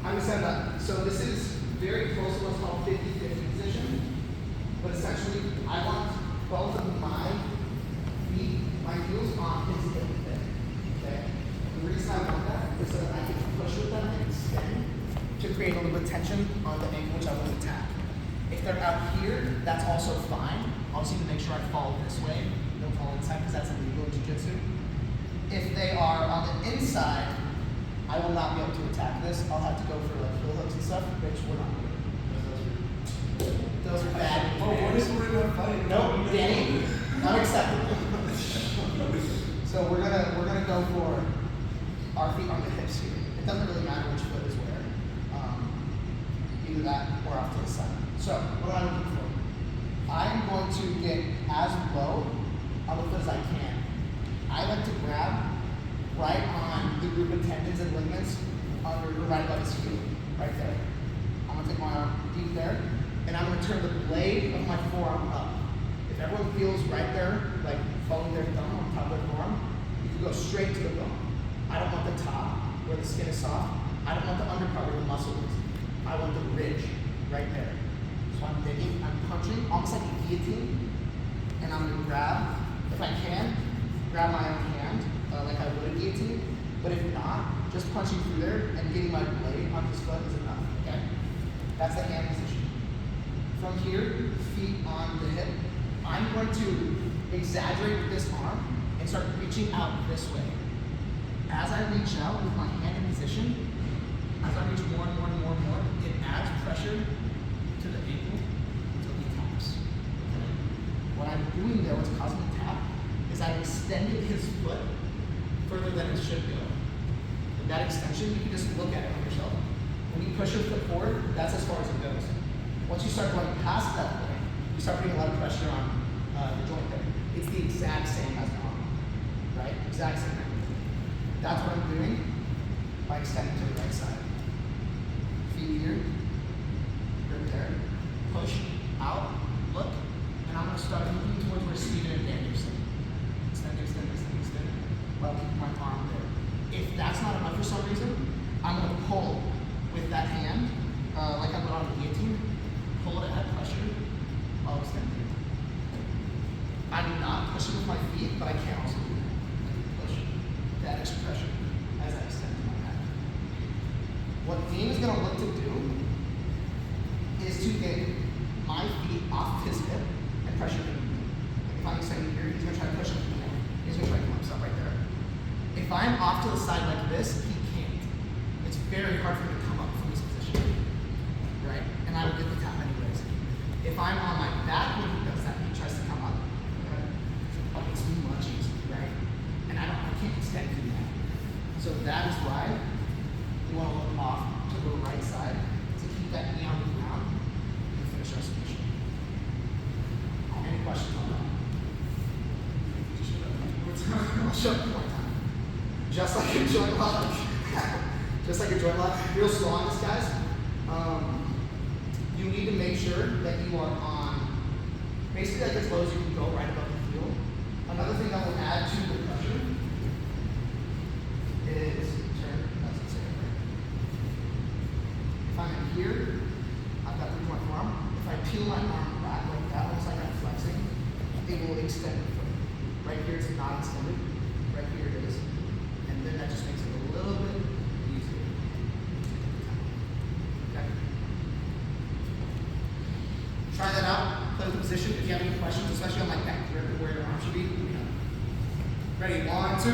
I'm gonna set it up. So this is very close to what's called 50-50 position. But essentially, I want both of my feet, my heels on his hip there. Okay? The reason I want that is so that I can push with them and extend to create a little bit of tension on the ankle, which I will attack. If they're out here, that's also fine. I'll just need to make sure I fall this way. Don't fall inside because that's illegal in Jiu Jitsu. If they are on the inside, I will not be able to attack this. I'll have to go for like heel hooks and stuff, which we're not doing. Those are bad. Oh, what is we're not fighting? No, Danny, unacceptable. So we're gonna go for our feet on the hips here. It doesn't really matter which foot is where. Either that or off to the side. So what am I looking for? I'm going to get as low on the foot as I can. I like to grab right on the group of tendons and ligaments under right above his heel, right there. I'm gonna take my arm deep there, and I'm gonna turn the blade of my forearm up. If everyone feels right there, like following their thumb on top of their forearm, you can go straight to the bone. I don't want the top where the skin is soft. I don't want the underpart where the muscle is. I want the ridge right there. So I'm digging, I'm punching, almost like a guillotine, and I'm gonna grab, if I can, grab my own hand, like I would a guillotine, but if not, just punching through there and getting my blade on his foot is enough, okay? That's the hand position. From here, feet on the hip, I'm going to exaggerate with this arm and start reaching out this way. As I reach out with my hand in position, as I reach more and more and more and more, it adds pressure to the ankle until he taps. Okay? What I'm doing there, what's causing the tap, is I'm extending his foot further than it should go. And that extension, you can just look at it on yourself. When you push your foot forward, that's as far as it goes. Once you start going past that point, you start putting a lot of pressure on the joint there. It's the exact same as normal, right? Exact same. That's what I'm doing by extending to the right side. Feet here, grip there, push, out, look, and I'm going to start moving towards where Steven and Dan are sitting. Extend, extend, extend, extend, while keeping my arm there. If that's not enough for some reason, I'm going to pull with that hand, like I would on the guillotine, pull it at pressure, while extending. I'm not pushing with my feet, but I can also do that. Push, that extra pressure as I extend to my back. What Dean is going to look to do is to get my feet off his hip and pressure him. Like if I'm extending here, he's going to try to push him more. He's going to try to come himself right there. If I'm off to the side like this, he can't. It's very hard for him to come up from this position, right? And I will get the tap anyways. If I'm on my back when he does that, he tries to come up. Okay? It's much easier, right? And I can't extend through that. So that is why you want to look off to the right side to keep that knee on the ground and finish our submission. Any questions on that? I'll show it one more time. Just like a joint lock. Just like a joint lock. Real strongest guys. You need to make sure that you are on basically like as low as you can go, right above the heel. Another thing that will add to the pressure is if I'm in here, I've got the joint forearm. If I peel my arm back like that, almost like I'm flexing, it will extend the foot. Right here it's not extended. Right here it is. And then that just makes it a little bit easier. Okay. Try that out. Play with the position. If you have any questions, especially on like that grip and where your arm should be, let me know. Ready? 1, 2.